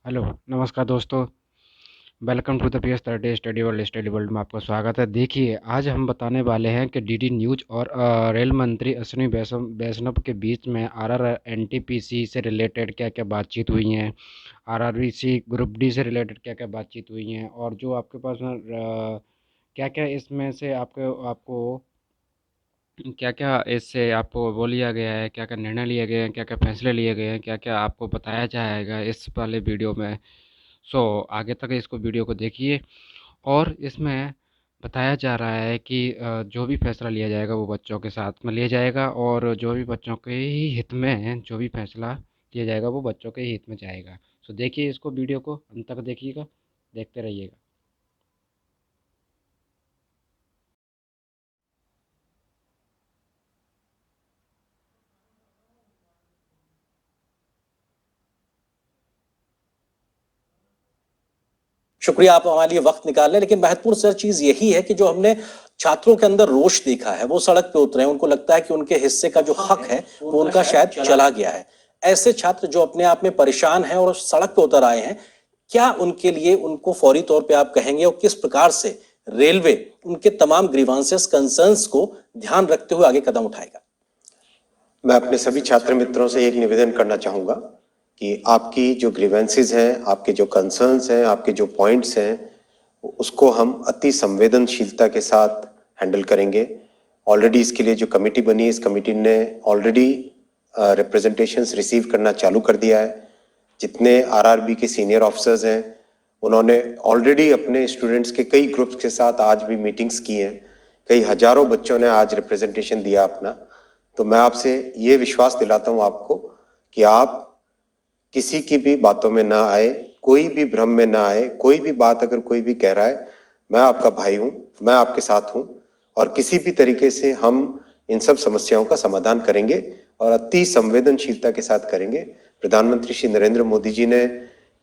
Hello, नमस्कार दोस्तों। Welcome to the PS third study world में आपका स्वागत है। देखिए, आज हम बताने वाले हैं कि डीडी न्यूज़ और रेल मंत्री अश्विनी वैष्णव के बीच में आरआर एनटीपीसी से रिलेटेड क्या-क्या बातचीत हुई हैं, आरआरबीसी ग्रुप डी से रिलेटेड क्या-क्या बातचीत हुई हैं, और जो आपके पास में क्या-क्या इसमें से आपको आपको क्या-क्या इससे आपको वो लिया गया है, क्या-क्या निर्णय लिए गए हैं, क्या-क्या फैसले लिए गए हैं, क्या-क्या आपको बताया जाएगा इस वाले वीडियो में। सो आगे तक इसको वीडियो को देखिए। और इसमें बताया जा रहा है कि जो भी फैसला लिया जाएगा वो बच्चों के साथ में लिया जाएगा, और जो भी बच्चों के ही हित में जो भी फैसला लिया जाएगा वो बच्चों के ही हित में जाएगा। सो देखिए, इसको वीडियो को अंत तक देखिएगा, देखते रहिएगा। शुक्रिया, आप हमारे लिए वक्त निकाल लें। लेकिन महत्वपूर्ण सर चीज यही है कि जो हमने छात्रों के अंदर रोष देखा है, वो सड़क पे उतरे हैं। उनको लगता है कि उनके हिस्से का जो हक है वो उनका शायद चला गया है। ऐसे छात्र जो अपने आप में परेशान हैं और सड़क पे उतर आए हैं, क्या उनके लिए उनको फौरी तौर पे आप कहेंगे और किस प्रकार से रेलवे उनके तमाम ग्रीवांसेस कंसर्न्स को ध्यान रखते हुए आगे कदम उठाएगा? मैं अपने सभी छात्र मित्रों से एक निवेदन करना चाहूँगा कि आपकी जो ग्रीवेंसेस हैं, आपके जो कंसर्न्स हैं, आपके जो पॉइंट्स हैं, उसको हम अति संवेदनशीलता के साथ हैंडल करेंगे। ऑलरेडी इसके लिए जो कमेटी बनी है, इस कमेटी ने ऑलरेडी रिप्रेजेंटेशंस रिसीव करना चालू कर दिया है। जितने आरआरबी के सीनियर ऑफिसर्स हैं, उन्होंने ऑलरेडी अपने स्टूडेंट्स के कई ग्रुप्स के साथ आज भी मीटिंग्स की हैं। कई हजारों बच्चों ने आज रिप्रेजेंटेशन दिया अपना। तो मैं आपसे ये विश्वास दिलाता हूँ आपको कि आप किसी की भी बातों में ना आए, कोई भी भ्रम में ना आए। कोई भी बात अगर कोई भी कह रहा है, मैं आपका भाई हूँ, मैं आपके साथ हूँ, और किसी भी तरीके से हम इन सब समस्याओं का समाधान करेंगे और अति संवेदनशीलता के साथ करेंगे। प्रधानमंत्री श्री नरेंद्र मोदी जी ने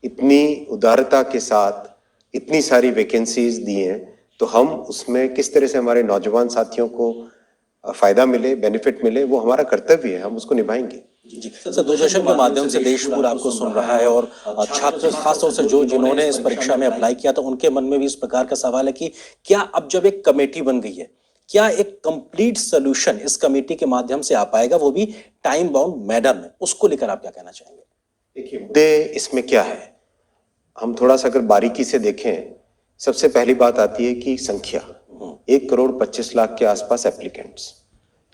इतनी उदारता के साथ इतनी सारी वैकेंसीज दी हैं, तो हम उसमें किस तरह से हमारे नौजवान साथियों को फायदा मिले, बेनिफिट मिले, वो हमारा कर्तव्य है, हम उसको निभाएंगे। जी सर, दूरदर्शन के माध्यम से देश पूरा आपको सुन रहा है, और छात्र खासतौर से जो जिन्होंने इस परीक्षा में अप्लाई किया, तो उनके मन में भी इस प्रकार का सवाल है कि क्या अब जब एक कमेटी बन गई है, क्या एक कंप्लीट सोल्यूशन इस कमेटी के माध्यम से आ पाएगा, वो भी टाइम बाउंड मैनर में? उसको लेकर आप क्या कहना चाहेंगे? देखिए, मुद्दे इसमें क्या है, हम थोड़ा सा अगर बारीकी से देखें, सबसे पहली बात आती है कि संख्या 1,25,00,000 के आसपास एप्लीकेंट्स।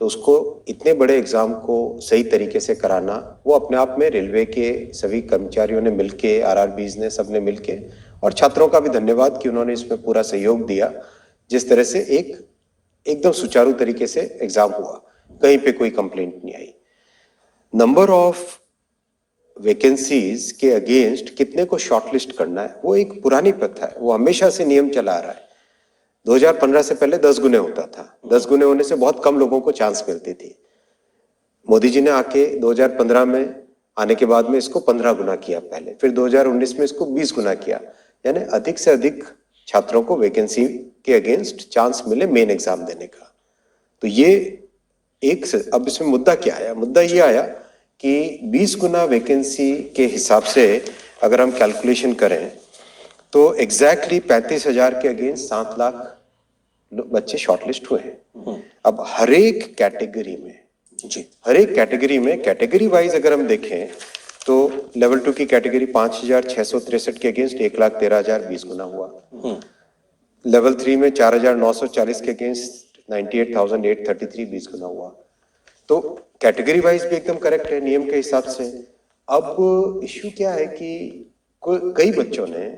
तो उसको इतने बड़े एग्जाम को सही तरीके से कराना, वो अपने आप में रेलवे के सभी कर्मचारियों ने मिलके, आरआरबीज ने, सबने मिलके, और छात्रों का भी धन्यवाद कि उन्होंने इसमें पूरा सहयोग दिया। जिस तरह से एकदम सुचारू तरीके से एग्जाम हुआ, कहीं पे कोई कंप्लेंट नहीं आई। नंबर ऑफ वैकेंसीज के अगेंस्ट कितने को शॉर्टलिस्ट करना है, वो एक पुरानी प्रथा है, वो हमेशा से नियम चला आ रहा है। 2015 से पहले 10 गुने होता था। 10 गुने होने से बहुत कम लोगों को चांस मिलती थी। मोदी जी ने आके 2015 में आने के बाद में इसको 15 गुना किया पहले, फिर 2019 में इसको 20 गुना किया। यानी अधिक से अधिक छात्रों को वैकेंसी के अगेंस्ट चांस मिले मेन एग्जाम देने का। तो ये अब इसमें मुद्दा क्या आया? मुद्दा ये आया कि 20 गुना वैकेंसी के हिसाब से अगर हम कैलकुलेशन करें, तो एग्जैक्टली 35,000 के अगेंस्ट 7 लाख बच्चे शॉर्टलिस्ट हुए हैं। अब हर एक कैटेगरी में, जी, हर एक कैटेगरी में, कैटेगरी वाइज अगर हम देखें, तो लेवल 2 की कैटेगरी 5,663 के अगेंस्ट 1,13,000 20 गुना हुआ। लेवल 3 में 4,940 के अगेंस्ट 98,833 20 गुना हुआ। तो कैटेगरी वाइज भी एकदम करेक्ट है नियम के हिसाब से। अब इश्यू क्या है कि कई बच्चों ने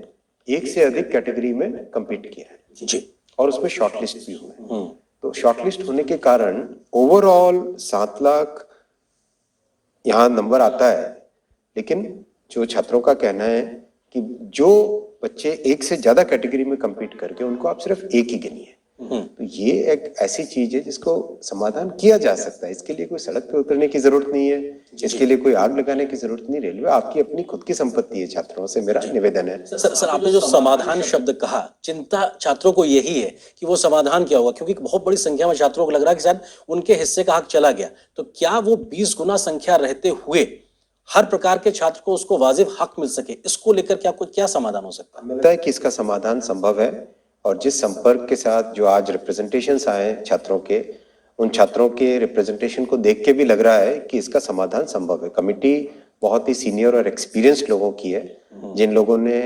एक से अधिक कैटेगरी में compete किया है, जी, और उसमें शॉर्टलिस्ट भी हुए। तो शॉर्टलिस्ट होने के कारण ओवरऑल 7 लाख यहाँ नंबर आता है। लेकिन जो छात्रों का कहना है कि जो बच्चे एक से ज्यादा कैटेगरी में compete करके, उनको आप सिर्फ एक ही गिनिए। तो ये एक ऐसी चीज है जिसको समाधान किया जा सकता है। इसके लिए कोई सड़क पे उतरने की जरूरत नहीं है, इसके लिए कोई आग लगाने की जरूरत नहीं। रेलवे आपकी अपनी खुद की संपत्ति है। छात्रों से मेरा निवेदन है। सर, आपने जो समाधान शब्द कहा, चिंता छात्रों को यही है कि वो समाधान क्या होगा, क्योंकि बहुत बड़ी संख्या में छात्रों को लग रहा है कि शायद उनके हिस्से का हक चला गया। तो क्या वो 20 गुना संख्या रहते हुए हर प्रकार के छात्र को उसको वाजिब हक मिल सके, इसको लेकर क्या समाधान हो सकता है? लगता है कि इसका समाधान संभव है, और जिस संपर्क के साथ जो आज रिप्रेजेंटेशंस आए हैं छात्रों के, उन छात्रों के रिप्रेजेंटेशन को देख के भी लग रहा है कि इसका समाधान संभव है। कमिटी बहुत ही सीनियर और एक्सपीरियंस्ड लोगों की है, जिन लोगों ने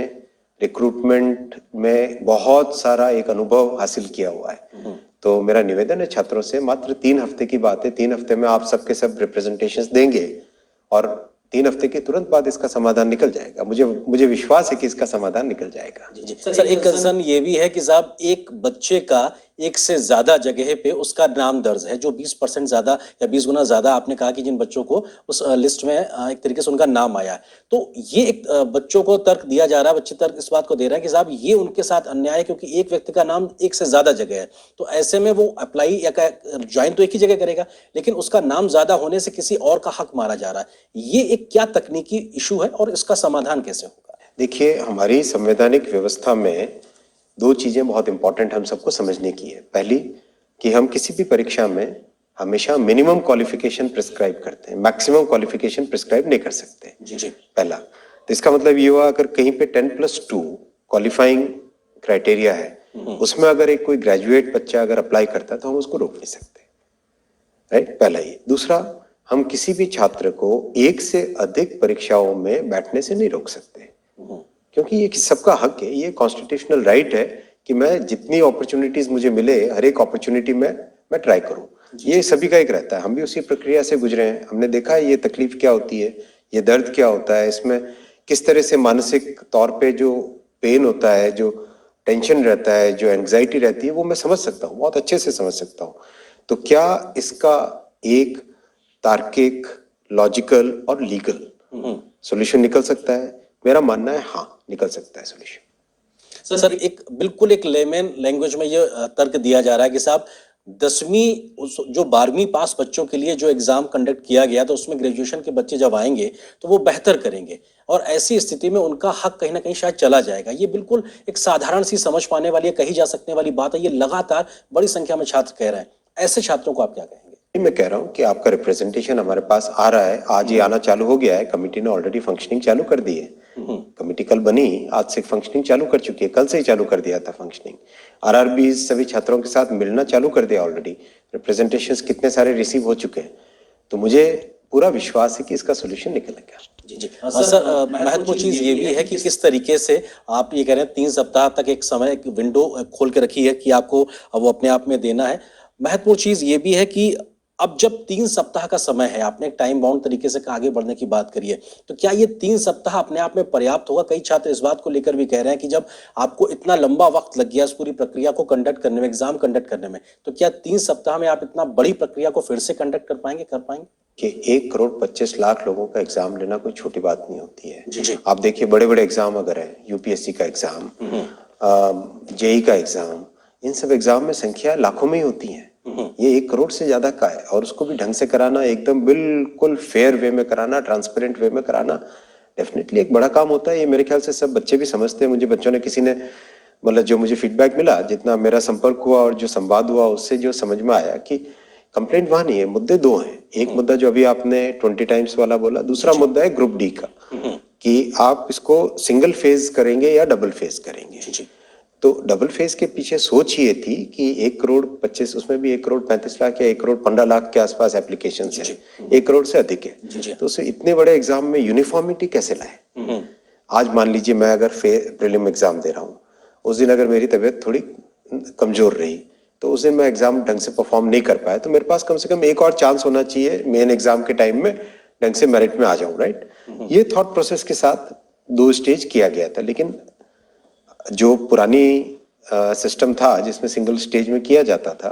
रिक्रूटमेंट में बहुत सारा एक अनुभव हासिल किया हुआ है। तो मेरा निवेदन है छात्रों से, मात्र 3 हफ्ते की बात है, 3 हफ्ते में आप सबके सब रिप्रेजेंटेशंस देंगे और 3 हफ्ते के तुरंत बाद इसका समाधान निकल जाएगा। मुझे विश्वास है कि इसका समाधान निकल जाएगा। जी सर, एक कंसर्न ये भी है कि साहब एक बच्चे का एक से ज्यादा जगह पे उसका नाम दर्ज है, जो 20% ज्यादा या 20 गुना ज्यादा आपने कहा कि जिन बच्चों को उस लिस्ट में एक तरीके से उनका नाम आया है, तो ये एक बच्चों को तर्क दिया जा रहा है, बच्चे तर्क इस बात को दे रहे हैं कि साहब ये उनके साथ अन्याय है, क्योंकि एक व्यक्ति का नाम एक से ज्यादा जगह है, तो ऐसे में वो अप्लाई या ज्वाइन तो एक ही जगह करेगा, लेकिन उसका नाम ज्यादा होने से किसी और का हक मारा जा रहा है। ये एक क्या तकनीकी इशू है और इसका समाधान कैसे होगा? देखिए, हमारी संवैधानिक व्यवस्था में 2 चीजें बहुत इंपॉर्टेंट हम सबको समझने की है। पहली, कि हम किसी भी परीक्षा में हमेशा मिनिमम क्वालिफिकेशन प्रिस्क्राइब करते हैं, मैक्सिमम क्वालिफिकेशन प्रिस्क्राइब नहीं कर सकते। जी। पहला, तो इसका मतलब ये हुआ, अगर कहीं पे 10+2 क्वालिफाइंग क्राइटेरिया है, उसमें अगर एक कोई ग्रेजुएट बच्चा अगर अप्लाई करता है तो हम उसको रोक नहीं सकते, राइट? पहला ये। दूसरा, हम किसी भी छात्र को एक से अधिक परीक्षाओं में बैठने से नहीं रोक सकते, क्योंकि ये सबका हक है, ये कॉन्स्टिट्यूशनल राइट है कि मैं जितनी अपॉर्चुनिटीज मुझे मिले, हर एक अपॉर्चुनिटी में मैं ट्राई करूं। ये सभी का एक रहता है, हम भी उसी प्रक्रिया से गुजरे हैं, हमने देखा है ये तकलीफ क्या होती है, ये दर्द क्या होता है, इसमें किस तरह से मानसिक तौर पे जो पेन होता है, जो टेंशन रहता है, जो एंग्जाइटी रहती है, वो मैं समझ सकता हूँ, बहुत अच्छे से समझ सकता हूँ। तो क्या इसका एक तार्किक, लॉजिकल और लीगल सॉल्यूशन निकल सकता है? मेरा मानना है हाँ, निकल सकता है सॉल्यूशन। सर एक बिल्कुल एक लेमन लैंग्वेज में ये तर्क दिया जा रहा है कि साहब 10वीं जो 12वीं पास बच्चों के लिए जो एग्जाम कंडक्ट किया गया, तो उसमें ग्रेजुएशन के बच्चे जब आएंगे तो वो बेहतर करेंगे, और ऐसी स्थिति में उनका हक कहीं ना कहीं शायद चला जाएगा। ये बिल्कुल एक साधारण सी समझ पाने वाली, कही जा सकने वाली बात है, ये लगातार बड़ी संख्या में छात्र कह रहे हैं। ऐसे छात्रों को आप क्या कहेंगे? मैं कह रहा हूँ कि आपका रिप्रेजेंटेशन हमारे पास आ रहा है, आज ही आना चालू हो गया है, कमेटी ने ऑलरेडी फंक्शनिंग चालू कर दी है। कमेटी कल बनी, आज से फंक्शनिंग चालू कर चुकी है, कल से ही चालू कर दिया था फंक्शनिंग। आरआरबी सभी छात्रों के साथ मिलना चालू कर दिया ऑलरेडी, रिप्रेजेंटेशंस कितने सारे रिसीव हो चुके हैं, तो मुझे पूरा विश्वास है कि इसका सोल्यूशन निकलेगा। जी। सर महत्वपूर्ण चीज ये भी है कि किस तरीके से आप ये कह रहे हैं 3 सप्ताह तक एक समय, एक विंडो खोल के रखी है कि आपको वो अपने आप में देना है। महत्वपूर्ण चीज ये भी है कि अब जब 3 सप्ताह का समय है, आपने एक टाइम बाउंड तरीके से आगे बढ़ने की बात करी है, तो क्या ये 3 सप्ताह अपने आप में पर्याप्त होगा? कई छात्र इस बात को लेकर भी कह रहे हैं कि जब आपको इतना लंबा वक्त लग गया इस पूरी प्रक्रिया को कंडक्ट करने में, एग्जाम कंडक्ट करने में, तो क्या 3 सप्ताह में आप इतना बड़ी प्रक्रिया को फिर से कंडक्ट कर पाएंगे? कि 1,25,00,000 लोगों का एग्जाम लेना कोई छोटी बात नहीं होती है। जी। आप देखिए, बड़े बड़े एग्जाम अगर है, यूपीएससी का एग्जाम, जेई का एग्जाम, इन सब एग्जाम में संख्या लाखों में ही होती है। ये 1 करोड़ से ज्यादा का है, और उसको भी ढंग से कराना, एकदम बिल्कुल फेयर वे में कराना, ट्रांसपेरेंट वे में कराना, डेफिनेटली एक बड़ा काम होता है। ये मेरे ख्याल से सब बच्चे भी समझते हैं। मुझे बच्चों ने, किसी ने, मतलब जो मुझे फीडबैक मिला, जितना मेरा संपर्क हुआ और जो संवाद हुआ, उससे जो समझ में आया कि कंप्लेंट वहां नहीं है, मुद्दे 2 हैं। एक मुद्दा जो अभी आपने 20 टाइम्स वाला बोला, दूसरा मुद्दा है ग्रुप डी का, कि आप इसको सिंगल फेज करेंगे या डबल फेज करेंगे। तो डबल फेज के पीछे सोच ये थी कि 1,25,00,000, उसमें भी 1,35,00,000 या 1,15,00,000 के आसपास एप्लीकेशन है, 1 करोड़ से अधिक है, तो उसे इतने बड़े एग्जाम में यूनिफॉर्मिटी कैसे लाए? आज मान लीजिए मैं अगर प्रीलिम एग्जाम दे रहा हूँ, उस दिन अगर मेरी तबीयत थोड़ी कमजोर रही, तो उस दिन मैं एग्जाम ढंग से परफॉर्म नहीं कर पाया, तो मेरे पास कम से कम एक और चांस होना चाहिए मेन एग्जाम के टाइम में ढंग से मेरिट में आ जाऊं, राइट? ये थॉट प्रोसेस के साथ 2 स्टेज किया गया था, लेकिन जो पुरानी सिस्टम था जिसमें सिंगल स्टेज में किया जाता था,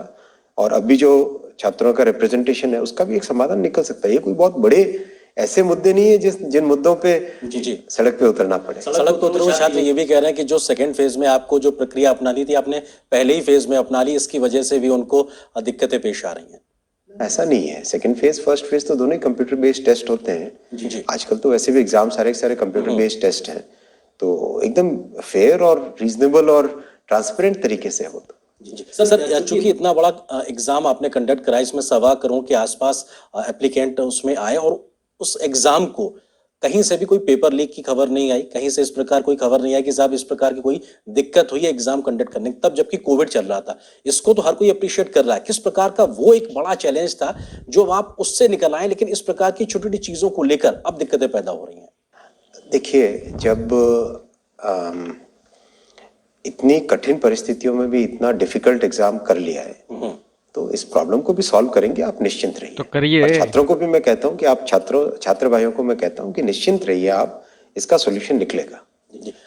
और अभी जो छात्रों का रिप्रेजेंटेशन है, उसका भी एक समाधान निकल सकता है। ये कोई बहुत बड़े ऐसे मुद्दे नहीं है जिन मुद्दों पे सड़क पे उतरना पड़े। सड़क पे उतरे हुए छात्र ये भी कह रहे हैं कि जो सेकंड फेज में आपको जो प्रक्रिया अपना ली थी, आपने पहले ही फेज में अपना ली, इसकी वजह से भी उनको दिक्कतें पेश आ रही हैं। ऐसा नहीं है, सेकंड फेज फर्स्ट फेज तो दोनों ही कंप्यूटर बेस्ड टेस्ट होते हैं। आजकल तो वैसे भी एग्जाम सारे कंप्यूटर बेस्ड टेस्ट हैं, तो एकदम फेयर और रीजनेबल और ट्रांसपेरेंट तरीके से हो। सर चूंकि इतना बड़ा एग्जाम आपने कंडक्ट कराया, इसमें 1.25 करोड़ के आसपास एप्लीकेंट उसमें आए, और उस एग्जाम को कहीं से भी कोई पेपर लीक की खबर नहीं आई, कहीं से इस प्रकार कोई खबर नहीं आई कि साहब इस प्रकार की कोई दिक्कत हुई है एग्जाम कंडक्ट करने में, तब जबकि कोविड चल रहा था। इसको तो हर कोई अप्रिशिएट कर रहा है। किस प्रकार का वो एक बड़ा चैलेंज था जो आप उससे निकल आए, लेकिन इस प्रकार की छोटी-छोटी चीजों को लेकर अब दिक्कतें पैदा हो रही हैं। देखिए, जब इतनी कठिन परिस्थितियों में भी इतना डिफिकल्ट एग्जाम कर लिया है, तो इस प्रॉब्लम को भी सॉल्व करेंगे, आप निश्चिंत रहिए। तो करिए। और छात्रों को भी मैं कहता हूं कि आप छात्र भाइयों को मैं कहता हूं कि निश्चिंत रहिए, आप इसका सॉल्यूशन निकलेगा।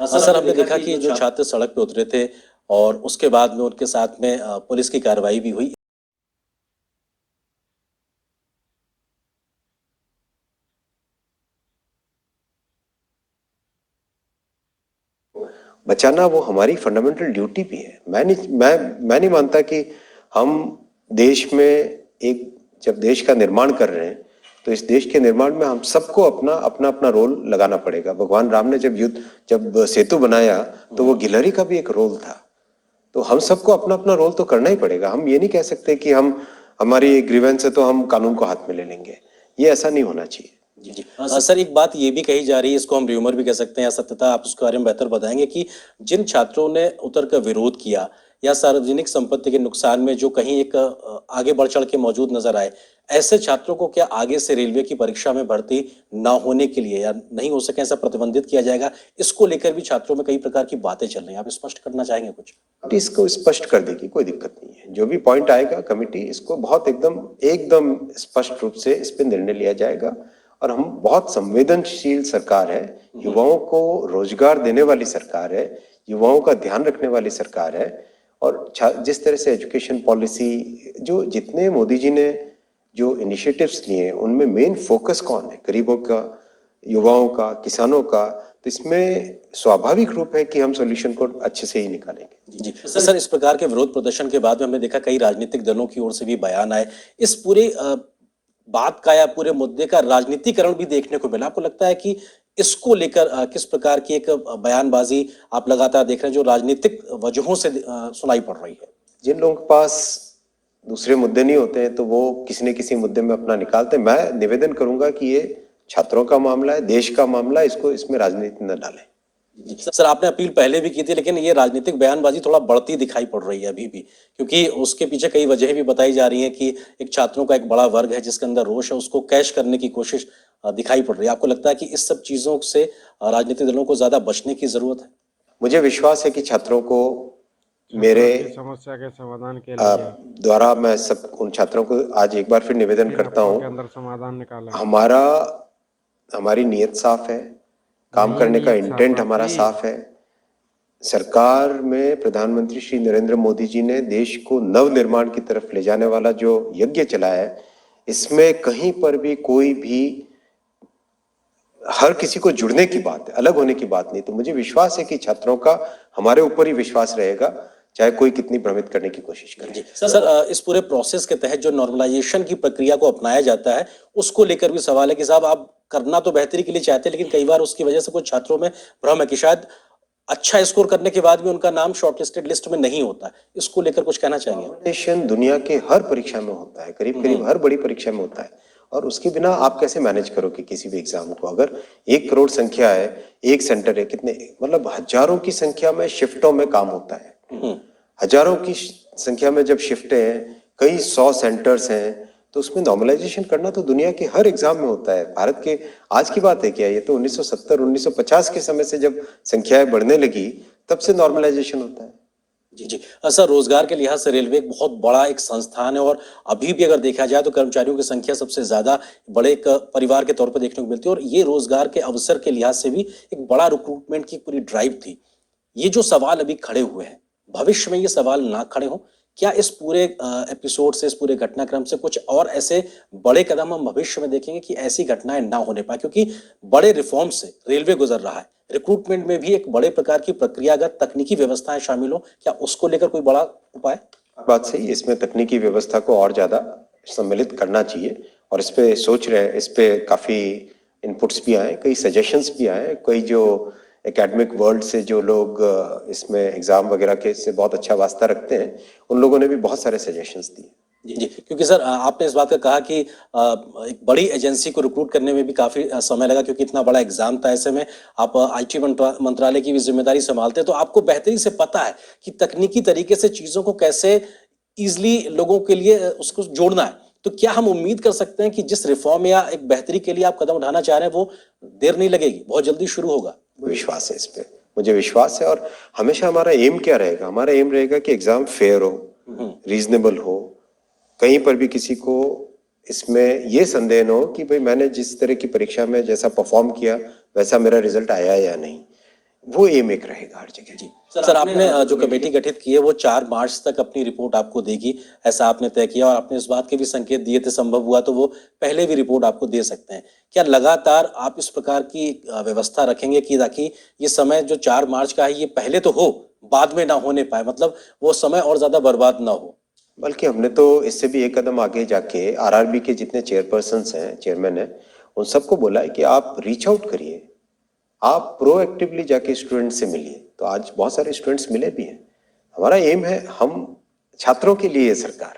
सर, हमने देखा कि जो छात्र सड़क पे उतरे थे और उसके बाद में उनके साथ में पुलिस की कार्रवाई भी हुई। बचाना वो हमारी फंडामेंटल ड्यूटी भी है। मैं नहीं मानता कि हम देश में एक जब देश का निर्माण कर रहे हैं तो इस देश के निर्माण में हम सबको अपना अपना अपना रोल लगाना पड़ेगा। भगवान राम ने जब सेतु बनाया तो वो गिलहरी का भी एक रोल था। तो हम सबको अपना अपना रोल तो करना ही पड़ेगा। हम ये नहीं कह सकते कि हमारी ग्रीवेंस है तो हम कानून को हाथ में ले लेंगे, ये ऐसा नहीं होना चाहिए। जी। सर, एक बात ये भी कही जा रही है, इसको हम र्यूमर भी कह सकते हैं या सत्यता, आप उसके बारे में बेहतर बताएंगे कि जिन छात्रों ने उतर कर विरोध किया या सार्वजनिक संपत्ति के नुकसान में जो कहीं एक आगे बढ़ चढ़ के मौजूद नजर आए, ऐसे छात्रों को क्या आगे से रेलवे की परीक्षा में भर्ती ना होने के लिए या नहीं हो सके ऐसा प्रतिबंधित किया जाएगा? इसको लेकर भी छात्रों में कई प्रकार की बातें चल रही हैं, आप स्पष्ट करना चाहेंगे कुछ? कमिटी इसको स्पष्ट कर देगी, कोई दिक्कत नहीं है। जो भी पॉइंट आएगा कमिटी इसको बहुत एकदम स्पष्ट रूप से इस पे निर्णय लिया जाएगा। और हम बहुत संवेदनशील सरकार है, युवाओं को रोजगार देने वाली सरकार है, युवाओं का ध्यान रखने वाली सरकार है। और जिस तरह से एजुकेशन पॉलिसी जो जितने मोदी जी ने जो इनिशिएटिव्स लिए उनमें मेन फोकस कौन है? गरीबों का, युवाओं का, किसानों का। तो इसमें स्वाभाविक रूप है कि हम सॉल्यूशन को अच्छे से ही निकालेंगे। जी। तो सर, इस प्रकार के विरोध प्रदर्शन के बाद में हमने देखा कई राजनीतिक दलों की ओर से भी बयान आए। इस पूरे बात का या पूरे मुद्दे का राजनीतिकरण भी देखने को मिला। आपको लगता है कि इसको लेकर किस प्रकार की एक बयानबाजी आप लगातार देख रहे हैं जो राजनीतिक वजहों से सुनाई पड़ रही है? जिन लोगों के पास दूसरे मुद्दे नहीं होते हैं तो वो किसी न किसी मुद्दे में अपना निकालते हैं। मैं निवेदन करूंगा कि ये छात्रों का मामला है, देश का मामला है, इसको इसमें राजनीति न डालें। सर, आपने अपील पहले भी की थी, लेकिन ये राजनीतिक बयानबाजी थोड़ा बढ़ती दिखाई पड़ रही है अभी भी, क्योंकि उसके पीछे कई वजह भी बताई जा रही हैं कि एक छात्रों का एक बड़ा वर्ग है जिसके अंदर रोष है, उसको कैश करने की कोशिश दिखाई पड़ रही है। आपको लगता है कि इस सब चीजों से राजनीतिक दलों को ज्यादा बचने की जरूरत है? मुझे विश्वास है कि छात्रों को मेरे समस्या के समाधान के लिए द्वारा मैं सब उन छात्रों को आज एक बार फिर निवेदन करता के हूँ, अंदर समाधान निकाला। हमारी नीयत साफ है, काम नहीं, करने का नीयत साफ इंटेंट हमारा आपकी। साफ है। सरकार में प्रधानमंत्री श्री नरेंद्र मोदी जी ने देश को नव निर्माण की तरफ ले जाने वाला जो यज्ञ चलाया है, इसमें कहीं पर भी कोई भी हर किसी को जुड़ने की बात है, अलग होने की बात नहीं। तो मुझे विश्वास है कि छात्रों का हमारे ऊपर ही विश्वास रहेगा, चाहे कोई कितनी भ्रमित करने की कोशिश करे। सर, इस पूरे प्रोसेस के तहत जो नॉर्मलाइजेशन की प्रक्रिया को अपनाया जाता है, उसको लेकर भी सवाल है कि साहब आप करना तो बेहतरी के लिए चाहते हैं, लेकिन कई बार उसकी वजह से कुछ छात्रों में भ्रम है कि शायद अच्छा स्कोर करने के बाद भी उनका नाम शॉर्टलिस्टेड लिस्ट में नहीं होता है। इसको लेकर कुछ कहना चाहेंगे? कॉम्पिटिशन दुनिया के हर परीक्षा में होता है, करीब करीब हर बड़ी परीक्षा में होता है। और उसके बिना आप कैसे मैनेज करोगे किसी भी एग्जाम को? अगर 1 करोड़ संख्या है, एक सेंटर है, कितने मतलब हजारों की संख्या में शिफ्टों में काम होता है। हजारों की संख्या में जब शिफ्टें हैं, कई 100 सेंटर्स हैं, तो उसमें नॉर्मलाइजेशन करना तो दुनिया के हर एग्जाम में होता है। भारत के आज की बात है क्या? ये तो 1970 1950 के समय से जब संख्याएं बढ़ने लगी तब से नॉर्मलाइजेशन होता है। जी। सर, रोजगार के लिहाज से रेलवे एक बहुत बड़ा एक संस्थान है और अभी भी अगर देखा जाए तो कर्मचारियों की संख्या सबसे ज्यादा बड़े एक परिवार के तौर पर देखने को मिलती है और ये रोजगार के अवसर के लिहाज से भी एक बड़ा रिक्रूटमेंट की पूरी ड्राइव थी। ये जो सवाल अभी खड़े हुए हैं, भविष्य में ये सवाल ना खड़े हो, क्या इस पूरे एपिसोड से, इस पूरे घटनाक्रम से कुछ और ऐसे बड़े कदम हम भविष्य में देखेंगे कि ऐसी घटनाएं ना होने पाए? क्योंकि बड़े रिफॉर्म से रेलवे गुजर रहा है, रिक्रूटमेंट में भी एक बड़े प्रकार की प्रक्रियागत तकनीकी व्यवस्थाएं शामिल हो, क्या उसको लेकर कोई बड़ा उपाय? बात सही है, इसमें तकनीकी व्यवस्था को और ज्यादा सम्मिलित करना चाहिए और इस पे सोच रहे हैं। इस पे काफी इनपुट्स भी आए, कई सजेशंस भी आए, कई जो एकेडमिक वर्ल्ड से जो लोग इसमें एग्जाम वगैरह के से बहुत अच्छा वास्ता रखते हैं, उन लोगों ने भी बहुत सारे सजेशंस दिए। जी, क्योंकि सर आपने इस बात का कहा कि एक बड़ी एजेंसी को रिक्रूट करने में भी काफ़ी समय लगा क्योंकि इतना बड़ा एग्ज़ाम था। ऐसे में आप आईटी मंत्रालय की भी ज़िम्मेदारी सँभालते हैं, तो आपको बेहतरी से पता है कि तकनीकी तरीके से चीज़ों को कैसे ईज़िली लोगों के लिए उसको जोड़ना है। तो क्या हम उम्मीद कर सकते हैं कि जिस रिफ़ॉर्म या एक बेहतरी के लिए आप कदम उठाना चाह रहे हैं, वो देर नहीं लगेगी, बहुत जल्दी शुरू होगा? विश्वास है इस पे, मुझे विश्वास है। और हमेशा हमारा एम क्या रहेगा? हमारा एम रहेगा कि एग्जाम फेयर हो, रीजनेबल हो, कहीं पर भी किसी को इसमें ये संदेह न हो कि भाई मैंने जिस तरह की परीक्षा में जैसा परफॉर्म किया वैसा मेरा रिजल्ट आया या नहीं। वो एम एक रहेगा हर जगह। जी। सर आपने जो कमेटी गठित की है वो 4 मार्च तक अपनी रिपोर्ट आपको देगी, ऐसा आपने तय किया और आपने इस बात के भी संकेत दिए थे संभव हुआ तो वो पहले भी रिपोर्ट आपको दे सकते हैं। क्या लगातार आप इस प्रकार की व्यवस्था रखेंगे कि ताकि ये समय जो 4 मार्च का है ये पहले तो हो, बाद में ना होने पाए मतलब वो समय और ज़्यादा बर्बाद ना हो? बल्कि हमने तो इससे भी एक कदम आगे जाके आरआरबी के जितने चेयरपर्सन्स हैं, चेयरमैन हैं, उन सबको बोला है कि आप रीच आउट करिए, आप प्रोएक्टिवली जाके स्टूडेंट से मिलिए। तो आज बहुत सारे स्टूडेंट्स मिले भी हैं। हमारा एम है, हम छात्रों के लिए सरकार।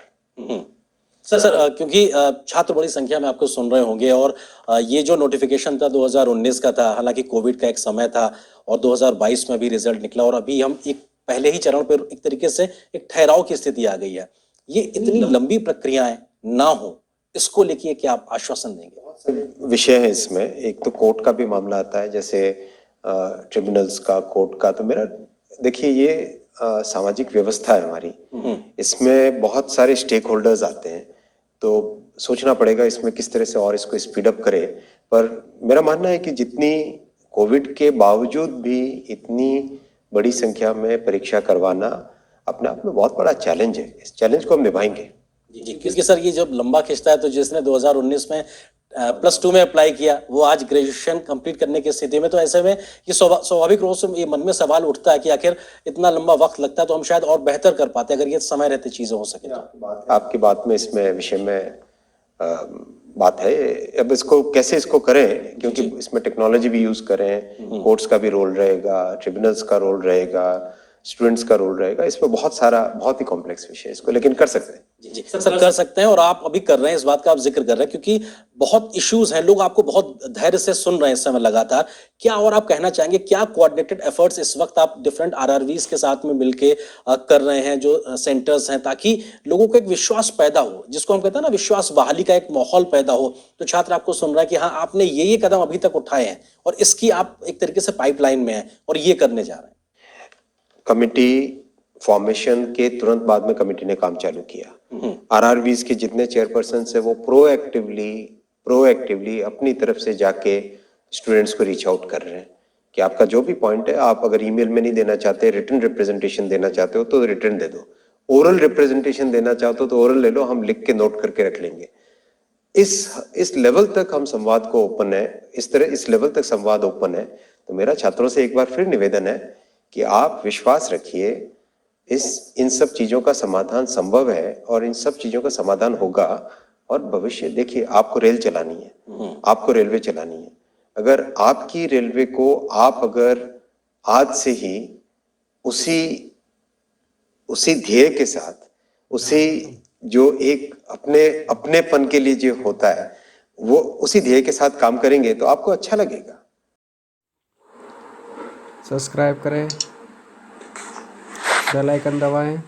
सर क्योंकि छात्र बड़ी संख्या में आपको सुन रहे होंगे और ये जो नोटिफिकेशन था 2019 का था, हालांकि कोविड का एक समय था और 2022 में भी रिजल्ट निकला और अभी हम एक पहले ही चरण पर एक तरीके से एक ठहराव की स्थिति आ गई है। ये इतनी लंबी प्रक्रियाएं ना हो, इसको लेके क्या आप आश्वासन देंगे? विषय है इसमें, एक तो कोर्ट का भी मामला आता है, जैसे ट्रिब्यूनल्स का, कोर्ट का। तो मेरा देखिए, ये सामाजिक व्यवस्था है हमारी, इसमें बहुत सारे स्टेक होल्डर्स आते हैं, तो सोचना पड़ेगा इसमें किस तरह से और इसको स्पीड अप करे। पर मेरा मानना है कि जितनी कोविड के बावजूद भी इतनी बड़ी संख्या में परीक्षा करवाना अपने आप में बहुत बड़ा चैलेंज है। इस चैलेंज को हम निभाएंगे। जी, क्योंकि सर ये जब लंबा खिंचता है तो जिसने 2019 में +2 में अप्लाई किया वो आज ग्रेजुएशन कंप्लीट करने की स्थिति में, तो ऐसे में ये स्वाभाविक रूप से ये मन में सवाल उठता है कि आखिर इतना लंबा वक्त लगता है तो हम शायद और बेहतर कर पाते अगर ये समय रहते चीजें हो सके तो। आपकी बात में इसमें विषय में बात है। अब इसको कैसे इसको करें, क्योंकि इसमें टेक्नोलॉजी भी यूज करें, कोर्ट्स का भी रोल रहेगा, ट्रिब्यूनल्स का रोल रहेगा, स्टूडेंट्स का रोल रहेगा। इसमें बहुत सारा, बहुत ही कॉम्प्लेक्स विषय है इसको, लेकिन कर सकते हैं। जी सर कर सकते हैं और आप अभी कर रहे हैं, इस बात का आप जिक्र कर रहे हैं क्योंकि बहुत इश्यूज हैं, लोग आपको बहुत धैर्य से सुन रहे हैं इस समय लगातार। क्या और आप कहना चाहेंगे, क्या कोऑर्डिनेटेड एफर्ट्स इस वक्त आप डिफरेंट आरआरवीज के साथ में मिलके कर रहे हैं जो सेंटर्स हैं, ताकि लोगों को एक विश्वास पैदा हो, जिसको हम कहते हैं ना विश्वास बहाली का एक माहौल पैदा हो। तो छात्र आपको सुन रहा है कि हाँ आपने ये कदम अभी तक उठाए हैं और इसकी आप एक तरीके से पाइपलाइन में है और ये करने जा रहे हैं। कमिटी फॉर्मेशन के तुरंत बाद में कमिटी ने काम चालू किया। आरआरबीज के जितने चेयरपर्सन है वो प्रोएक्टिवली अपनी तरफ से जाके स्टूडेंट्स को रीच आउट कर रहे हैं कि आपका जो भी पॉइंट है, आप अगर ईमेल में नहीं देना चाहते, रिटन रिप्रेजेंटेशन देना चाहते हो तो रिटन दे दो, ओरल रिप्रेजेंटेशन देना चाहते हो तो ओरल ले लो, हम लिख के नोट करके रख लेंगे। इस लेवल तक हम संवाद को ओपन है, इस लेवल तक संवाद ओपन है। तो मेरा छात्रों से एक बार फिर निवेदन है कि आप विश्वास रखिए, इन सब चीजों का समाधान संभव है और इन सब चीजों का समाधान होगा। और भविष्य देखिए, आपको रेल चलानी है, आपको रेलवे चलानी है। अगर आपकी रेलवे को आप अगर आज से ही उसी ध्येय के साथ, उसी जो एक अपनेपन के लिए जो होता है, वो उसी ध्येय के साथ काम करेंगे तो आपको अच्छा लगेगा। सब्सक्राइब करें, बेल आइकन दबाएं,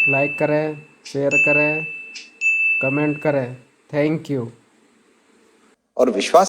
लाइक करें, शेयर करें, कमेंट करें। Thank you. और विश्वास